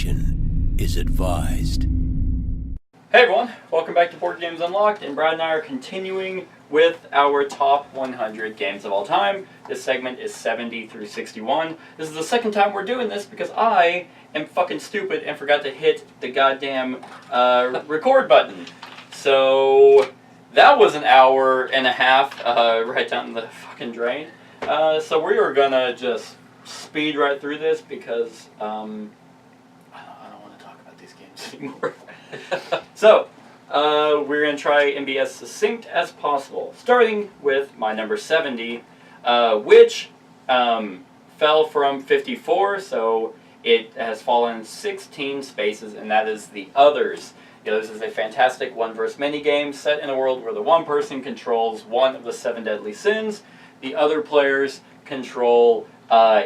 Caution is advised. Hey everyone, welcome back to Board Games Unlocked, and Brad and I are continuing with our top 100 games of all time. This segment is 70 through 61. This is the second time we're doing this because I am fucking stupid and forgot to hit the goddamn record button. So that was an hour and a half right down the fucking drain. So we are gonna just speed right through this because I don't want to talk about these games anymore. So, we're going to try and be as succinct as possible, starting with my number 70, which fell from 54, so it has fallen 16 spaces, and that is The Others. The Others is a fantastic one versus many game set in a world where the one person controls one of the 7 deadly sins. The other players control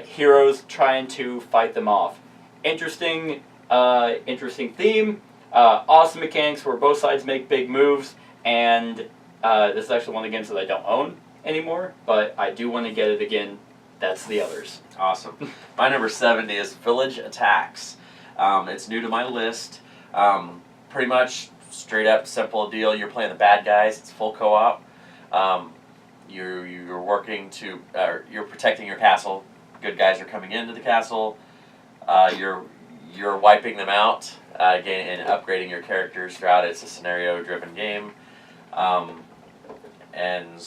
heroes trying to fight them off. Interesting theme. Awesome mechanics where both sides make big moves, and this is actually one of the games that I don't own anymore, but I do want to get it again. That's The Others. Awesome. My number 70 is Village Attacks. It's new to my list. Pretty much straight up simple deal. You're playing the bad guys. It's full co-op. You're working to you're protecting your castle. Good guys are coming into the castle. You're wiping them out and upgrading your characters throughout. It's a scenario-driven game, and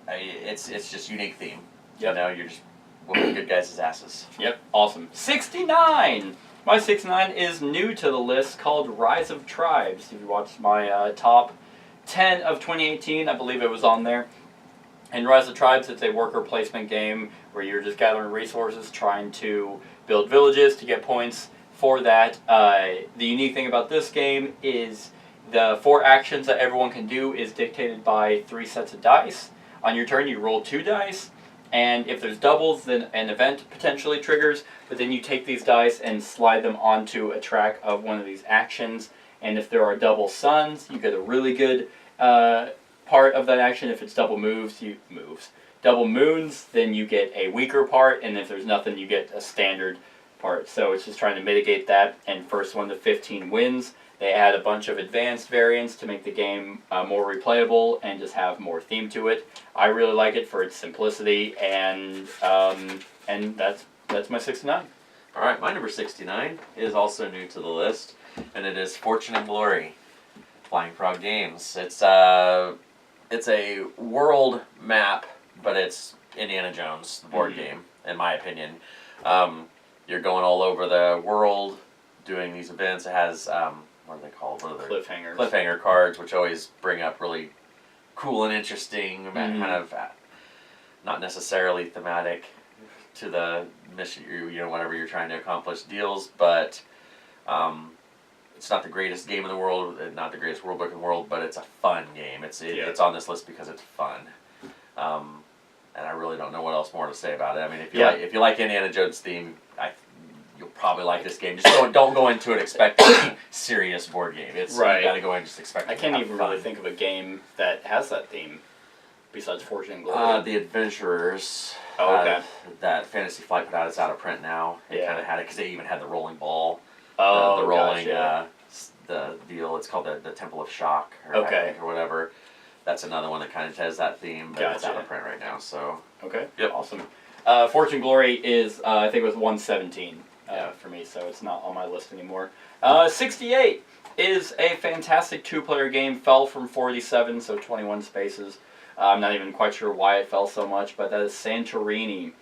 it's just unique theme. Yep. You know, you're just whooping good guys' asses. Yep, awesome. 69! My 69 is new to the list, called Rise of Tribes. If you watched my top 10 of 2018, I believe it was on there. And Rise of Tribes, it's a worker placement game where you're just gathering resources, trying to build villages to get points for that. The unique thing about this game is the 4 actions that everyone can do is dictated by 3 sets of dice. On your turn, you roll 2 dice, and if there's doubles, then an event potentially triggers, but then you take these dice and slide them onto a track of one of these actions, and if there are double suns, you get a really good part of that action. If it's double double moons, then you get a weaker part, and if there's nothing, you get a standard part. So it's just trying to mitigate that, and first 1 to 15 wins. They add a bunch of advanced variants to make the game more replayable and just have more theme to it. I really like it for its simplicity, and that's my 69. All right, my number 69 is also new to the list, and it is Fortune and Glory, Flying Frog Games. It's a world map, but it's Indiana Jones, the board game, in my opinion. You're going all over the world doing these events. It has, what are they called? Cliffhangers. Cliffhanger cards, which always bring up really cool and interesting, kind of not necessarily thematic to the mission, whatever you're trying to accomplish deals, but it's not the greatest game in the world, not the greatest world book in the world, but it's a fun game. It's on this list because it's fun. And I really don't know what else more to say about it. I mean, if you like Indiana Jones theme, you'll probably like this game. Just don't go into it expecting a serious board game. Right. You got to go in and just expecting. I can't even really think of a game that has that theme besides Fortune and Glory. The Adventurers. Oh, okay. That Fantasy Flight put out. It's out of print now. It kind of had it because they even had the rolling ball. Oh, the rolling gosh, the deal. It's called the Temple of Shock or whatever. That's another one that kind of has that theme, but it's out of print right now. So okay, yep, awesome. Fortune Glory is I think it was 117 for me, so it's not on my list anymore. 68 is a fantastic 2-player game. Fell from 47, so 21 spaces. I'm not even quite sure why it fell so much, but that is Santorini.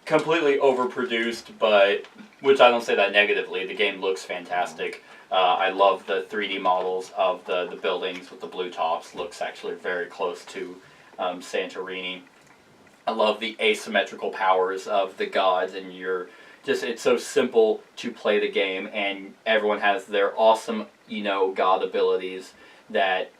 Completely overproduced, but which I don't say that negatively. The game looks fantastic. I love the 3D models of the buildings with the blue tops. Looks actually very close to Santorini. I love the asymmetrical powers of the gods, and it's so simple to play the game, and everyone has their awesome, god abilities that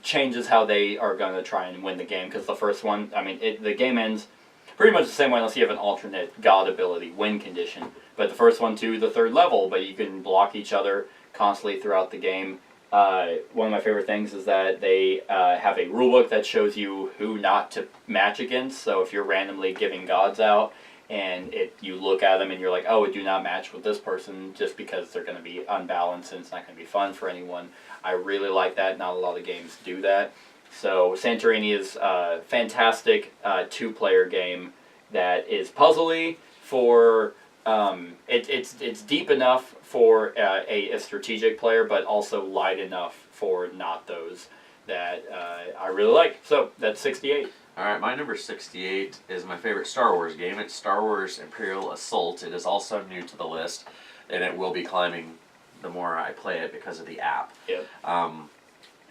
changes how they are going to try and win the game. Because the first one, the game ends pretty much the same way unless you have an alternate god ability win condition. But the first one to the 3rd level, but you can block each other constantly throughout the game. One of my favorite things is that they have a rulebook that shows you who not to match against. So if you're randomly giving gods out and you look at them and you're like, oh, it do not match with this person just because they're going to be unbalanced and it's not going to be fun for anyone. I really like that. Not a lot of games do that. So Santorini is a fantastic two-player game that is puzzly for it's deep enough for a strategic player, but also light enough for not those that I really like. So that's 68. All right, my number 68 is my favorite Star Wars game. It's Star Wars Imperial Assault. It is also new to the list, and it will be climbing the more I play it because of the app. Yep.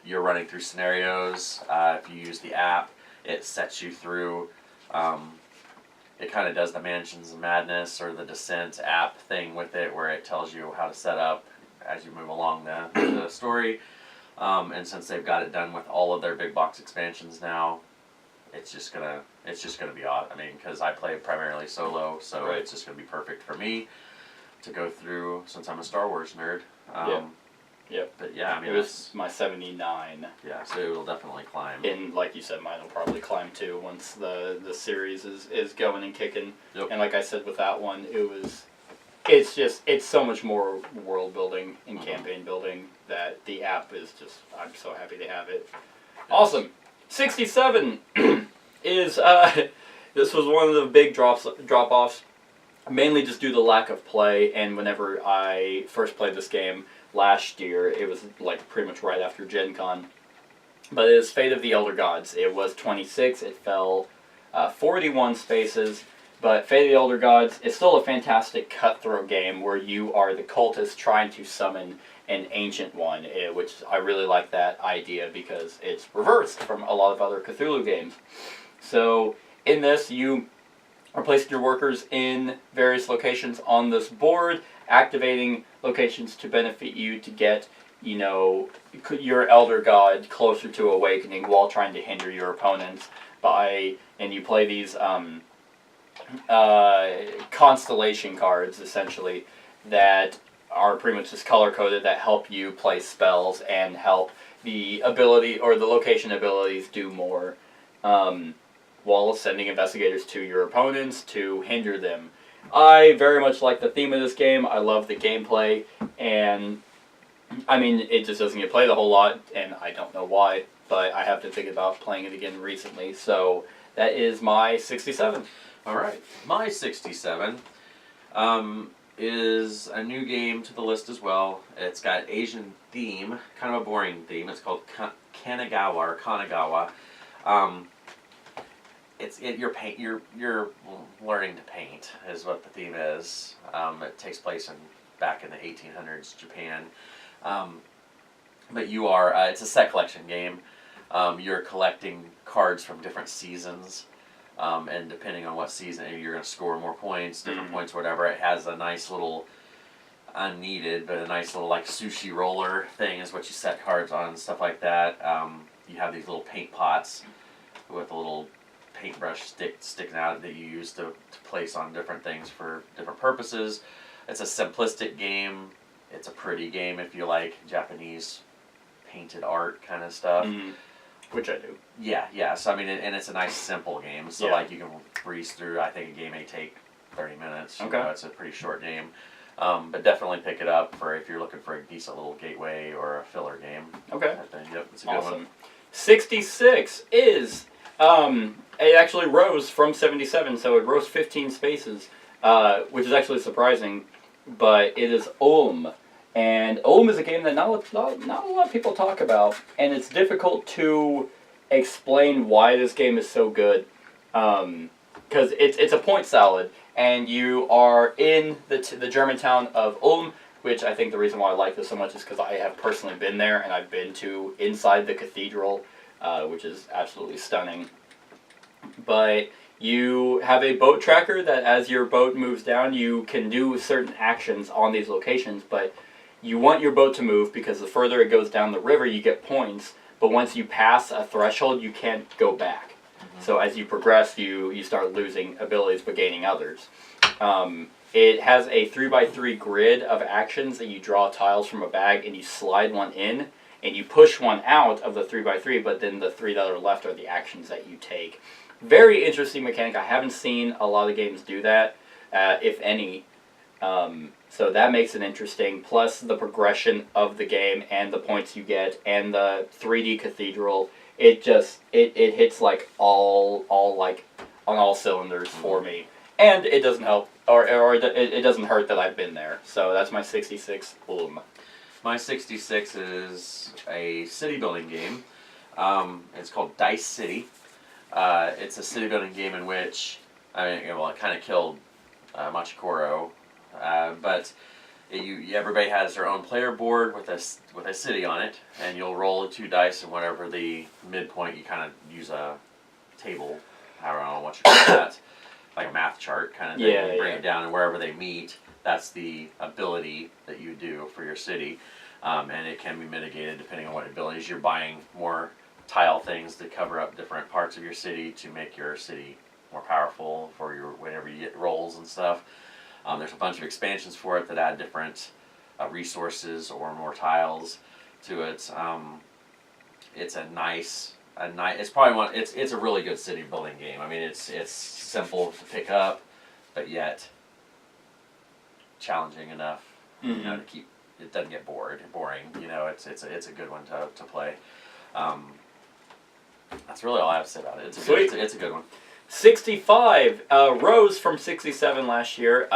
You're running through scenarios. If you use the app, it sets you through. It kind of does the Mansions of Madness or the Descent app thing with it, where it tells you how to set up as you move along the story. And since they've got it done with all of their big box expansions now, it's just gonna be odd. I mean, because I play primarily solo, so right. It's just gonna be perfect for me to go through since I'm a Star Wars nerd. Yep. But yeah, I mean, it was my 79. Yeah, so it will definitely climb. And like you said, mine will probably climb too once the series is going and kicking. Yep. And like I said with that one, it's so much more world building and campaign building that the app is just, I'm so happy to have it. Awesome. 67 is this was one of the big drop-offs, mainly just due to lack of play. And whenever I first played this game last year, it was like pretty much right after Gen Con. But it is Fate of the Elder Gods. It was 26. It fell 41 spaces. But Fate of the Elder Gods is still a fantastic cutthroat game where you are the cultist trying to summon an ancient one, which I really like that idea because it's reversed from a lot of other Cthulhu games. So in this, you are placing your workers in various locations on this board, activating locations to benefit you to get, your Elder God closer to awakening while trying to hinder your opponents and you play these constellation cards, essentially, that are pretty much just color-coded that help you play spells and help the ability or the location abilities do more, while sending investigators to your opponents to hinder them. I very much like the theme of this game. I love the gameplay, and I mean, it just doesn't get played a whole lot, and I don't know why, but I have to think about playing it again recently, so that is my 67. All right, my 67 is a new game to the list as well. It's got Asian theme, kind of a boring theme. It's called Kanagawa. You're learning to paint is what the theme is. It takes place back in the 1800s Japan. But it's a set collection game. You're collecting cards from different seasons. And depending on what season, you're going to score more points, different points, whatever. It has a nice little, unneeded, but a nice little like sushi roller thing is what you set cards on and stuff like that. You have these little paint pots with a little paintbrush sticking out that you use to place on different things for different purposes. It's a simplistic game. It's a pretty game if you like Japanese painted art kind of stuff. Which I do. Yeah. So I mean, and it's a nice simple game. So like you can breeze through. I think a game may take 30 minutes. Okay. It's a pretty short game. But definitely pick it up for if you're looking for a decent little gateway or a filler game. Okay. Yep, it's a good one. 66 is it actually rose from 77, so it rose 15 spaces, which is actually surprising. But it is Ulm. And Ulm is a game that not a lot of people talk about, and it's difficult to explain why this game is so good, because it's a point salad, and you are in the German town of Ulm, which I think the reason why I like this so much is because I have personally been there, and I've been to inside the cathedral, which is absolutely stunning. But you have a boat tracker that as your boat moves down, you can do certain actions on these locations, but you want your boat to move because the further it goes down the river, you get points. But once you pass a threshold, you can't go back. So as you progress, you start losing abilities but gaining others. It has a 3x3 grid of actions that you draw tiles from a bag and you slide one in and you push one out of the 3x3, but then the three that are left are the actions that you take. Very interesting mechanic. I haven't seen a lot of games do that, if any. So that makes it interesting. Plus the progression of the game and the points you get and the 3D cathedral. It just it hits like all like on all cylinders for me. And it doesn't help or it doesn't hurt that I've been there. So that's my 66 boom. My 66 is a city building game. It's called Dice City. It's a city building game in which, it kind of killed Machikoro, but everybody has their own player board with a city on it, and you'll roll 2 dice, and whatever the midpoint, you kind of use a table, I don't know what you call that, like a math chart kind of thing. Yeah, you bring it down, and wherever they meet, that's the ability that you do for your city, and it can be mitigated depending on what abilities you're buying. More tile things to cover up different parts of your city to make your city more powerful for your whenever you get rolls and stuff. There's a bunch of expansions for it that add different resources or more tiles to it. It's it's probably it's a really good city building game. I mean, it's simple to pick up, but yet challenging enough, to keep it doesn't get boring. It's a good one to play. That's really all I have to say about it. It's a good one. 65 rose from 67 last year,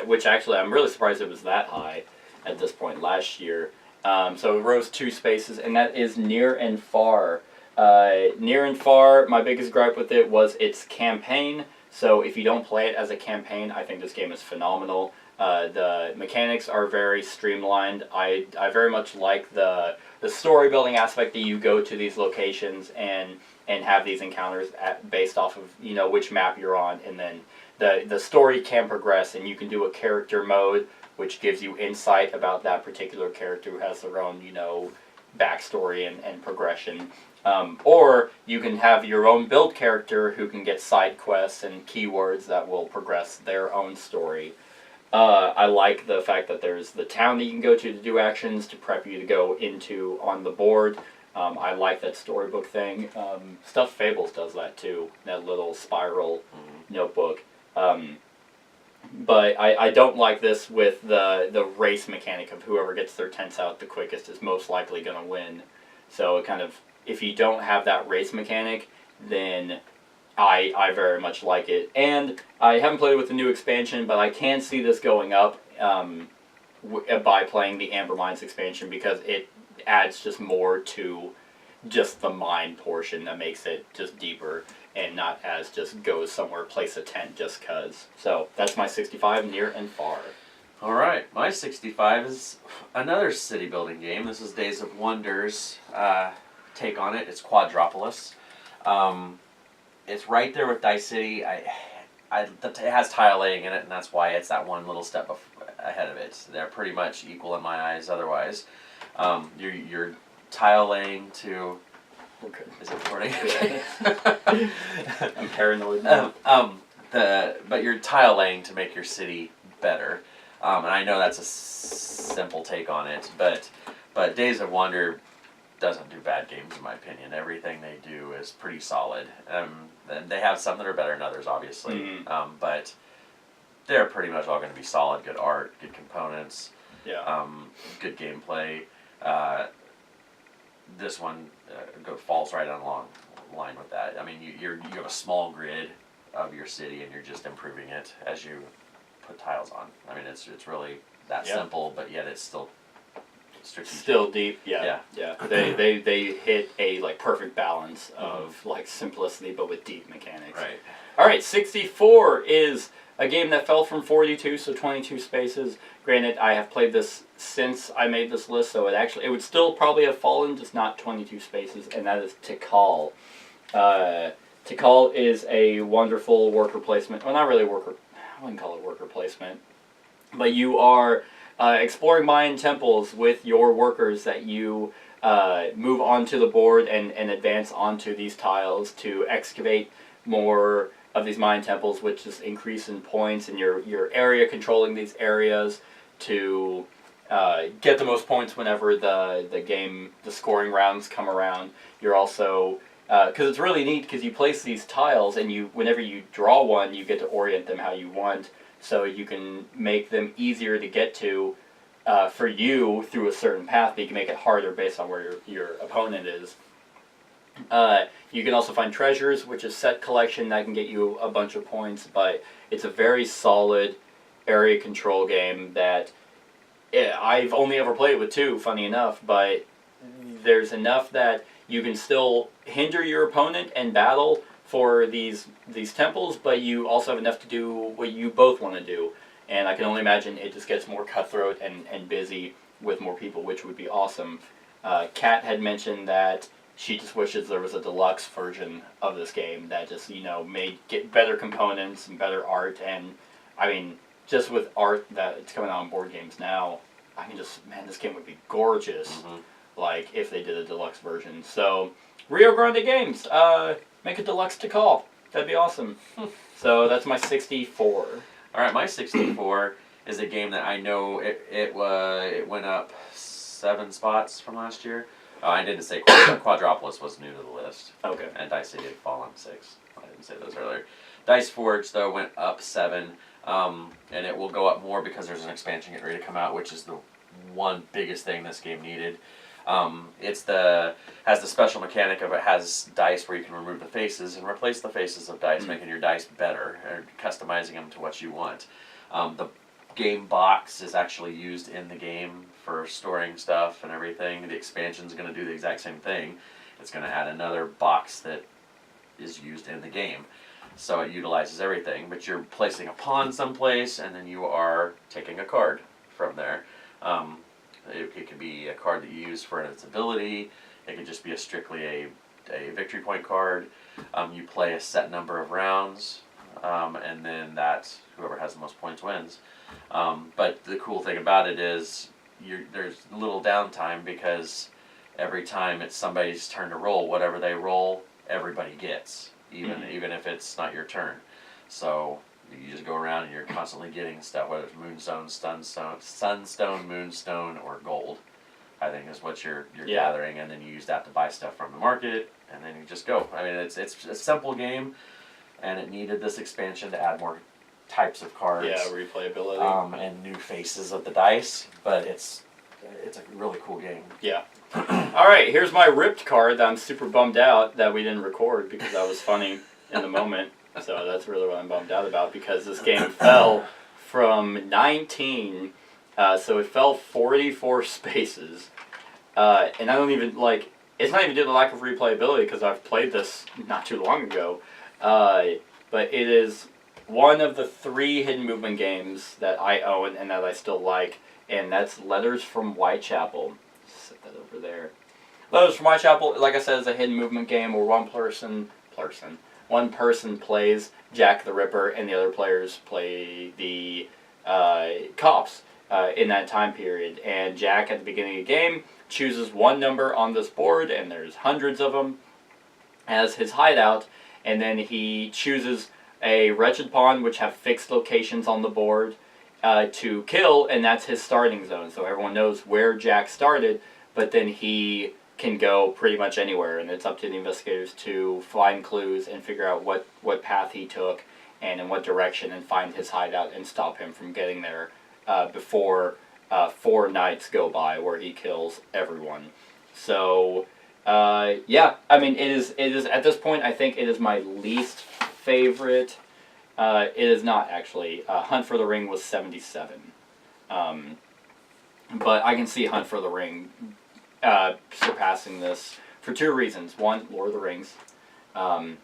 which actually I'm really surprised it was that high at this point last year. So it rose 2 spaces, and that is Near and Far. Near and Far, my biggest gripe with it was its campaign. So if you don't play it as a campaign, I think this game is phenomenal. The mechanics are very streamlined. I very much like the story building aspect that you go to these locations and have these encounters based off of which map you're on, and then the story can progress, and you can do a character mode which gives you insight about that particular character who has their own backstory and progression. Or you can have your own build character who can get side quests and keywords that will progress their own story. I like the fact that there's the town that you can go to do actions to prep you to go into on the board. I like that storybook thing. Stuffed Fables does that too, that little spiral notebook. But I don't like this with the race mechanic of whoever gets their tents out the quickest is most likely going to win. So it kind of, if you don't have that race mechanic, then I very much like it. And I haven't played it with the new expansion, but I can see this going up by playing the Amber Mines expansion, because it adds just more to just the mine portion that makes it just deeper and not as just goes somewhere, place a tent just cuz. So that's my 65, Near and Far. All right, my 65 is another city building game. This is Days of Wonder's take on it. It's Quadropolis. It's right there with Dice City. It has tile laying in it, and that's why it's that one little step ahead of it. They're pretty much equal in my eyes otherwise. You're tile laying to... We're good. Is it recording? I'm paranoid now. But you're tile laying to make your city better. And I know that's a simple take on it, but Days of Wonder doesn't do bad games in my opinion. Everything they do is pretty solid. They have some that are better than others, obviously, but they're pretty much all going to be solid. Good art, good components, good gameplay. This one falls right on line with that. I mean, you have a small grid of your city, and you're just improving it as you put tiles on. I mean, it's really that simple, but yet it's still strategic. Still deep, yeah. They hit a perfect balance of simplicity, but with deep mechanics. Right. All right, 64 is a game that fell from 42, so 22 spaces. Granted, I have played this since I made this list, so it would still probably have fallen, just not 22 spaces, and that is Tikal. Tikal is a wonderful worker placement. Well, not really worker. I wouldn't call it worker placement, but you are exploring Mayan temples with your workers that you move onto the board and advance onto these tiles to excavate more of these Mayan temples, which just increase in points, and your area controlling these areas to get the most points whenever the scoring rounds come around. You're also Because it's really neat because you place these tiles and whenever you draw one, you get to orient them how you want, so you can make them easier to get to for you through a certain path, but you can make it harder based on where your opponent is. You can also find treasures, which is set collection that can get you a bunch of points, but it's a very solid area control game that I've only ever played with 2, funny enough, but there's enough that you can still hinder your opponent and battle for these temples, but you also have enough to do what you both want to do. And I can only imagine it just gets more cutthroat and busy with more people, which would be awesome. Kat had mentioned that she just wishes there was a deluxe version of this game that just, get better components and better art. And, I mean, just with art that's coming out on board games now, I can this game would be gorgeous, like, if they did a deluxe version. So, Rio Grande Games, make a deluxe to call. That'd be awesome. So, that's my 64. All right, my 64 is a game that I know it went up 7 spots from last year. I didn't say Quadropolis was new to the list. Okay. And Dice City had fallen 6. I didn't say those earlier. Dice Forge, though, went up 7. And it will go up more because there's an expansion getting ready to come out, which is the one biggest thing this game needed. Has the special mechanic of it has dice where you can remove the faces and replace the faces of dice, making your dice better, or customizing them to what you want. The game box is actually used in the game for storing stuff and everything. The expansion is going to do the exact same thing. It's going to add another box that is used in the game. So it utilizes everything, but you're placing a pawn someplace, and then you are taking a card from there. It could be a card that you use for its ability. It could just be strictly a victory point card. You play a set number of rounds, and then whoever has the most points wins. But the cool thing about it is there's little downtime, because every time it's somebody's turn to roll, whatever they roll, everybody gets, even if it's not your turn. So you just go around and you're constantly getting stuff, whether it's moonstone, sunstone, moonstone, or gold, I think is what you're gathering, and then you use that to buy stuff from the market, and then you just go. I mean, it's a simple game, and it needed this expansion to add more types of cards. Yeah, replayability. And new faces of the dice, but it's a really cool game. Yeah. Alright, here's my ripped card that I'm super bummed out that we didn't record because that was funny in the moment. So that's really what I'm bummed out about, because this game fell from 19, so it fell 44 spaces. And I don't even, it's not even due to lack of replayability, because I've played this not too long ago. But it is one of the 3 hidden movement games that I own and that I still like, and that's Letters from Whitechapel. Set that over there. Letters from Whitechapel, like I said, is a hidden movement game where one person plays Jack the Ripper and the other players play the cops in that time period. And Jack, at the beginning of the game, chooses one number on this board, and there's hundreds of them, as his hideout, and then he chooses a wretched pawn, which have fixed locations on the board, to kill, and that's his starting zone. So everyone knows where Jack started, but then he can go pretty much anywhere, and it's up to the investigators to find clues and figure out what path he took and in what direction, and find his hideout and stop him from getting there before 4 nights go by where he kills everyone. So yeah, I mean, it is at this point, I think it is my least favorite. It is not, actually. Hunt for the Ring was 77. But I can see Hunt for the Ring surpassing this for 2 reasons. 1, Lord of the Rings. And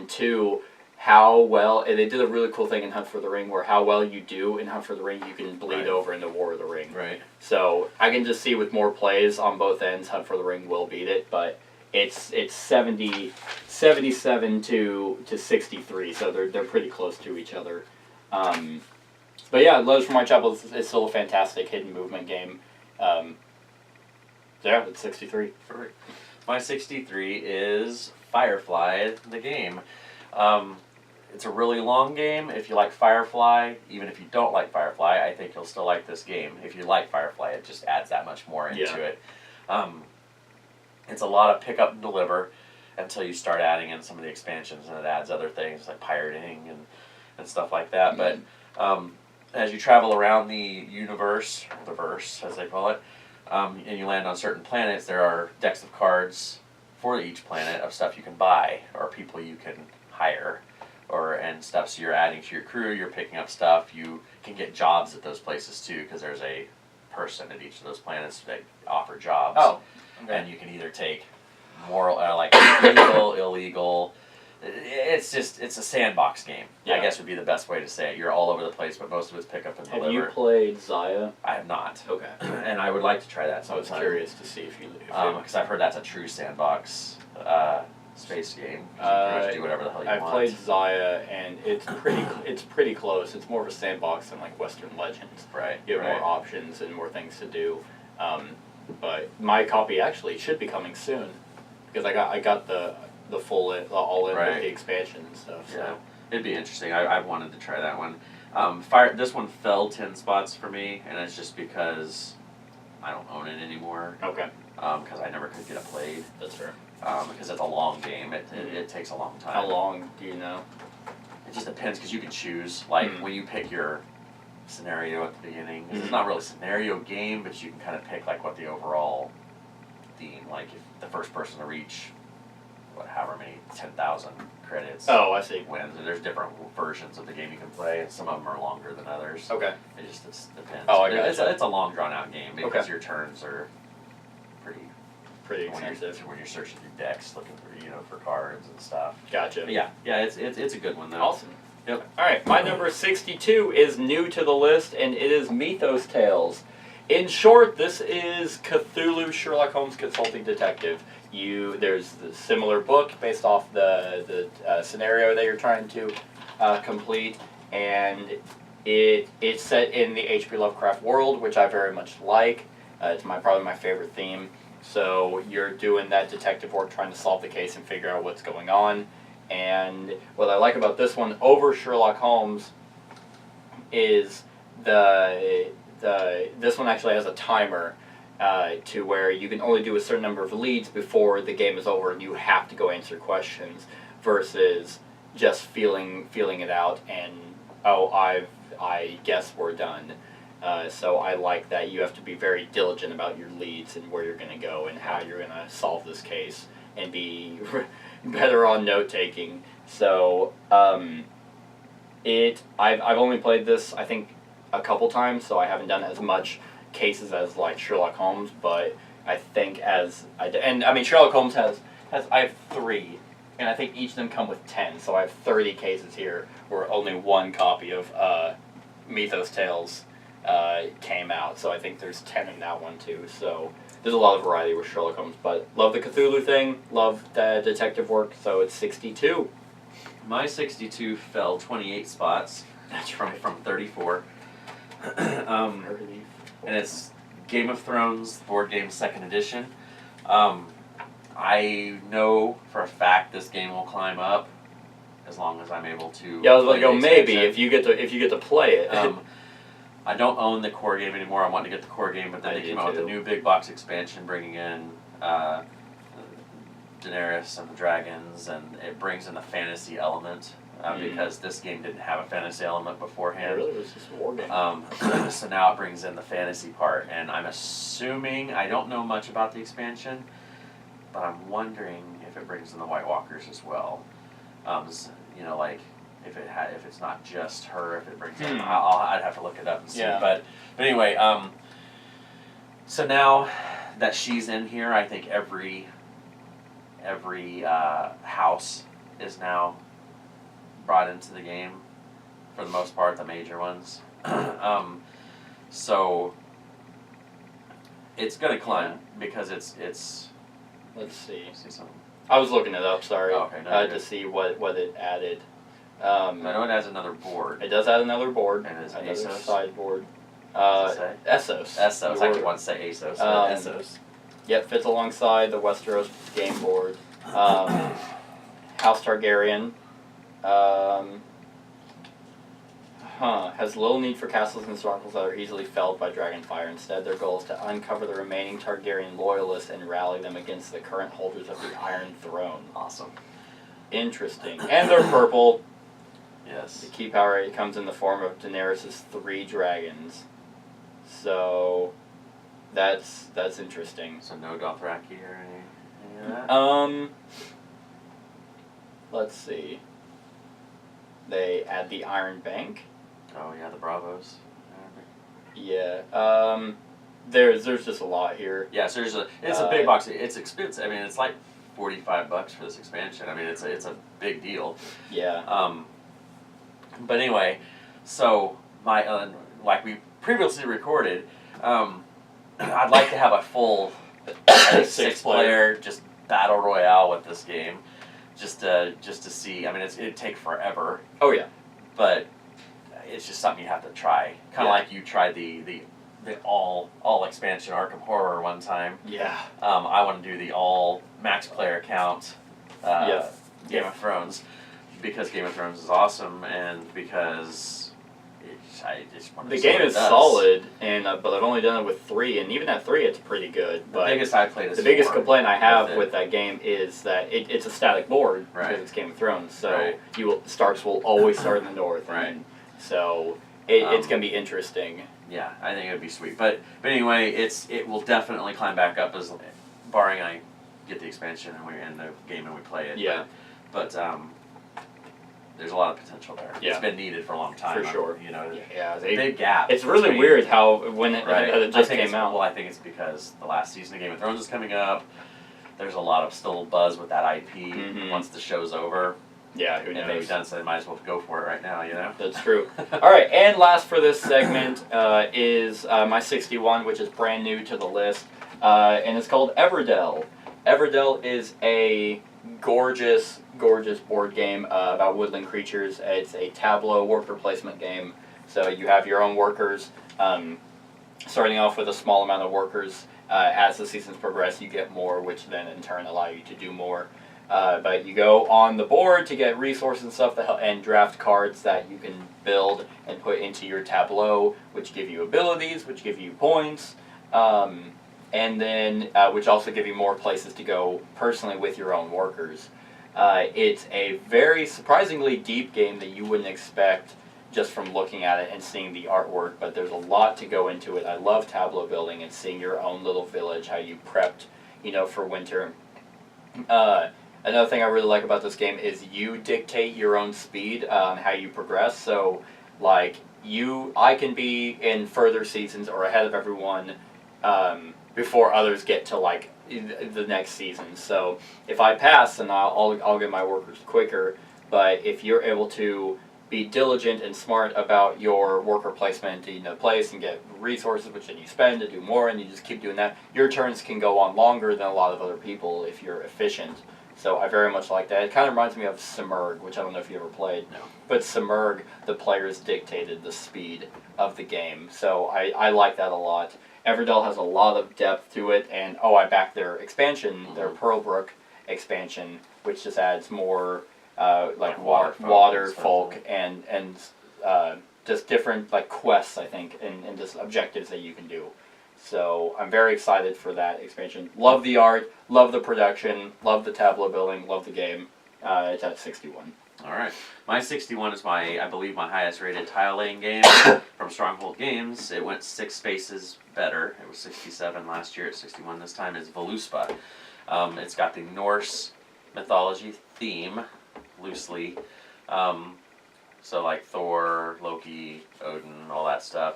2, how well... They did a really cool thing in Hunt for the Ring, where how well you do in Hunt for the Ring, you can bleed over into War of the Ring. Right. So I can just see with more plays on both ends, Hunt for the Ring will beat it, but it's 77 to 63, so they're pretty close to each other. But yeah, Letters from Whitechapel is still a fantastic hidden movement game. Yeah, it's 63. Perfect. My 63 is Firefly, the game. It's a really long game. If you like Firefly, even if you don't like Firefly, I think you'll still like this game. If you like Firefly, it just adds that much more into it. It's a lot of pick up and deliver, until you start adding in some of the expansions, and it adds other things like pirating and stuff like that. But as you travel around the universe, or the verse as they call it, and you land on certain planets, there are decks of cards for each planet of stuff you can buy or people you can hire and stuff. So you're adding to your crew, you're picking up stuff. You can get jobs at those places too, because there's a person at each of those planets that offer jobs. Oh, okay. And you can either take moral, like legal, illegal. It's a sandbox game. Yeah. I guess would be the best way to say it. You're all over the place, but most of it's pick up and deliver. Have you played Zaya? I have not. Okay. And I would like to try that I was sometime. curious to see if you. Because I've heard that's a true sandbox space game. You can pretty much do whatever the hell you I want. played Zaya, and it's pretty close. It's more of a sandbox than like Western Legends. Right. You have right. more options and more things to do. But my copy actually should be coming soon, because I got the full all in Right. with the expansion and stuff. So. Yeah, it'd be interesting. I wanted to try that one. This one fell 10 spots for me, and it's just because I don't own it anymore. Okay, Because I never could get it played. that's fair. Because it's a long game. It takes a long time. How long do you know? It just depends, because you can choose. Like when you pick your scenario at the beginning, 'cause it's not really a scenario game, but you can kind of pick like what the overall theme. Like if the first person to reach however many 10,000 credits. Oh, I see. Wins. And there's different versions of the game you can play, and some of them are longer than others. Okay. It just depends. Oh, I But gotcha. it's a long drawn out game because Okay. your turns are pretty Extensive. when you're searching through decks looking for for cards and stuff. Gotcha. But yeah, it's a good one though. Awesome. Yep. All right, my number 62 is new to the list, and it is Mythos Tales. In short, this is Cthulhu Sherlock Holmes Consulting Detective. There's the similar book based off the scenario that you're trying to complete, and it's set in the H.P. Lovecraft world, which I very much like. It's probably my favorite theme. So you're doing that detective work, trying to solve the case and figure out what's going on. And what I like about this one over Sherlock Holmes is this one actually has a timer to where you can only do a certain number of leads before the game is over, and you have to go answer questions versus just feeling it out and I guess we're done. So I like that you have to be very diligent about your leads and where you're going to go and how you're going to solve this case and be better on note taking. So I've only played this I think a couple times, so I haven't done as much cases as like Sherlock Holmes, but I think Sherlock Holmes has I have 3, and I think each of them come with 10, so I have 30 cases here where only one copy of Mythos Tales came out, so I think there's 10 in that one too. So there's a lot of variety with Sherlock Holmes, but love the Cthulhu thing, love the detective work, so it's 62. My 62 fell 28 spots. That's from 34. 30. And it's Game of Thrones board game 2nd edition. I know for a fact this game will climb up as long as I'm able to. Yeah, I was play like, oh, the maybe expansion. if you get to play it. I don't own the core game anymore. I want to get the core game, but then I they do came out with a too. new big box expansion, bringing in Daenerys and the dragons, and it brings in the fantasy element because this game didn't have a fantasy element It beforehand. really was just a war game. So now it brings in the fantasy part, and I'm assuming, I don't know much about the expansion, but I'm wondering if it brings in the White Walkers as well. Like if it's not just her, if it brings in, I'd have to look it up and see. Yeah. But anyway, so now that she's in here, I think every house is now brought into the game, for the most part, the major ones. So it's gonna climb because it's. Let's see. See something. I was looking it up. Sorry. Oh, okay, no, you're to good. see what it added. I know it has another board. It does add another board. And it's another ASOS? sideboard. Does it say? Essos. Essos. I actually Your- want to say ASOS. Um, Essos. Yep, fits alongside the Westeros game board. House Targaryen. Has little need for castles and strongholds that are easily felled by dragonfire. Instead, their goal is to uncover the remaining Targaryen loyalists and rally them against the current holders of the Iron Throne. Awesome. Interesting. And they're purple. Yes. The key power it comes in the form of Daenerys' 3 dragons. So that's interesting. So no Dothraki or any of that? Let's see. They add the Iron Bank. Oh yeah, the Bravos. Yeah. There's just a lot here. Yeah, so it's a big box. It's expensive. I mean, it's like $45 for this expansion. I mean, it's a big deal. Yeah. But anyway, so my like we previously recorded, I'd like to have a full 6-player just battle royale with this game, just to see. I mean, it'd take forever. Oh yeah. But it's just something you have to try. Kind of like you tried the all expansion Arkham Horror one time. Yeah. I want to do the all max player count Game of Thrones, because Game of Thrones is awesome, and because I just want to The see game what it is does. solid, and but I've only done it with 3, and even at 3, it's pretty good. The But biggest I played is the biggest 4 complaint I have it. with that game is that it's a static board Right. because it's Game of Thrones. So Right. Starks will always start in the north. Right. And so it's going to be interesting. Yeah, I think it would be sweet. But anyway, it will definitely climb back up, as barring I get the expansion and we're in the game and we play it. Yeah. But there's a lot of potential there. Yeah. It's been needed for a long time. For sure. You know, Yeah. big gap. It's really between- weird how when it Right. just came out. Well, I think it's because the last season of Game of Thrones is coming up. There's a lot of still buzz with that IP Mhm. once the show's over. Yeah, who And knows? maybe done, so they might as well go for it right now, you know? That's true. All right, and last for this segment is my 61, which is brand new to the list, and it's called Everdell. Everdell is a gorgeous, gorgeous board game about woodland creatures. It's a tableau worker placement game, so you have your own workers, starting off with a small amount of workers. As the seasons progress, you get more, which then in turn allow you to do more. But you go on the board to get resources and stuff and draft cards that you can build and put into your tableau, which give you abilities, which give you points, and then which also give you more places to go personally with your own workers. It's a very surprisingly deep game that you wouldn't expect just from looking at it and seeing the artwork, but there's a lot to go into it. I love tableau building and seeing your own little village, how you prepped, for winter. Another thing I really like about this game is you dictate your own speed on how you progress. So, like, I can be in further seasons or ahead of everyone before others get to, like, the next season. So, if I pass, then I'll get my workers quicker. But if you're able to be diligent and smart about your worker placement in a place and get resources, which then you spend to do more, and you just keep doing that, your turns can go on longer than a lot of other people if you're efficient. So I very much like that. It kind of reminds me of Simurgh, which I don't know if you ever played. No. But Simurgh, the players dictated the speed of the game. So I like that a lot. Everdell has a lot of depth to it, and I back their expansion, their Pearlbrook expansion, which just adds more like water folk and just different like quests, I think, and just objectives that you can do. So I'm very excited for that expansion. Love the art, love the production, love the tableau building, love the game. It's at 61. All right. My 61 is I believe, my highest rated tile laying game from Stronghold Games. It went 6 spaces better. It was 67 last year. It's 61 this time. It's Voluspa. It's got the Norse mythology theme, loosely. So like Thor, Loki, Odin, all that stuff.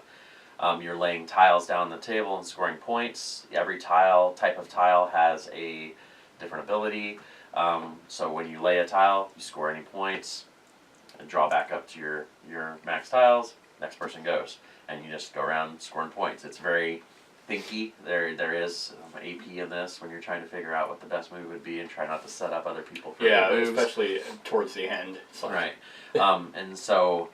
You're laying tiles down the table and scoring points. Every type of tile has a different ability. So when you lay a tile, you score any points and draw back up to your max tiles. Next person goes, and you just go around scoring points. It's very thinky. There is AP in this when you're trying to figure out what the best move would be and try not to set up other people for Yeah, their moves. especially towards the end. So. Right. And so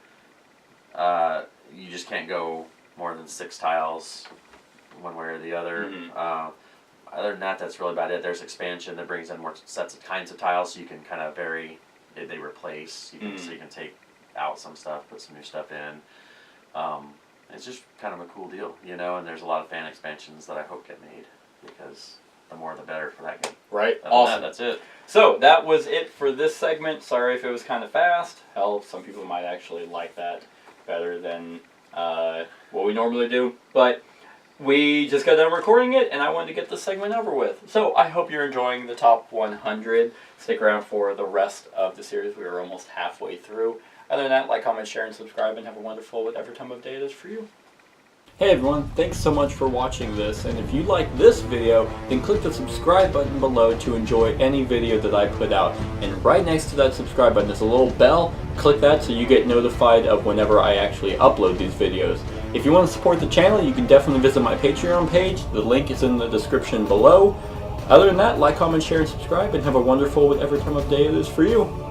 you just can't go more than 6 tiles one way or the other. Mhm. Other than that, that's really about it. There's expansion that brings in more sets of kinds of tiles, so you can kind of vary. They replace. So you can take out some stuff, put some new stuff in. It's just kind of a cool deal, you know, and there's a lot of fan expansions that I hope get made, because the more the better for that game. Right. Other than Awesome. that, that's it. So that was it for this segment. Sorry if it was kind of fast. Hell, some people might actually like that better than what we normally do. But we just got done recording it, and I wanted to get this segment over with. So I hope you're enjoying the top 100. Stick around for the rest of the series. We are almost halfway through. Other than that, like, comment, share, and subscribe, and have a wonderful whatever time of day it is for you. Hey everyone, thanks so much for watching this, and if you like this video, then click the subscribe button below to enjoy any video that I put out. And right next to that subscribe button is a little bell. Click that so you get notified of whenever I actually upload these videos. If you want to support the channel, you can definitely visit my Patreon page. The link is in the description below. Other than that, like, comment, share, and subscribe, and have a wonderful whatever time of day it is for you.